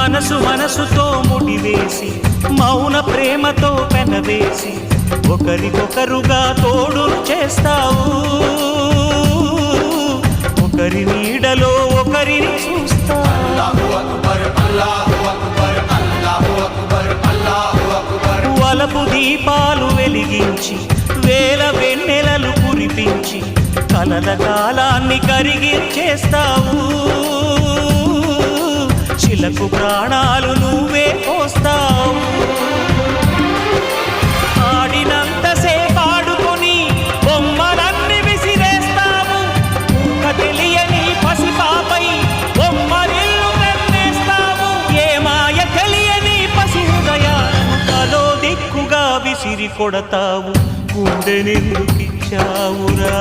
మనసు మనసుతో ముడివేసి మౌన ప్రేమతో పెనవేసి ఒకరికొకరుగా తోడును చేస్తావు ఒకరి నీడలో ఒకరిని చూస్తావు వలపు దీపాలు వెలిగించి వేల వెన్నెలలు కురిపించి కలల కాలాన్ని కరిగించేస్తావు శిలకు ప్రాణాలు నువ్వే పోస్తావు ఆడినంతసేపు ఆడుకొని బొమ్మలన్నీ విసిరేస్తావు ఊహ తెలియని పసిపాపై బొమ్మరిల్లు వెన్నేస్తావు ఏ మాయ తెలియని పసి హృదయాలను తలో దిక్కుగా విసిరి కొడతావు గుండెనెందుకిచ్చావురా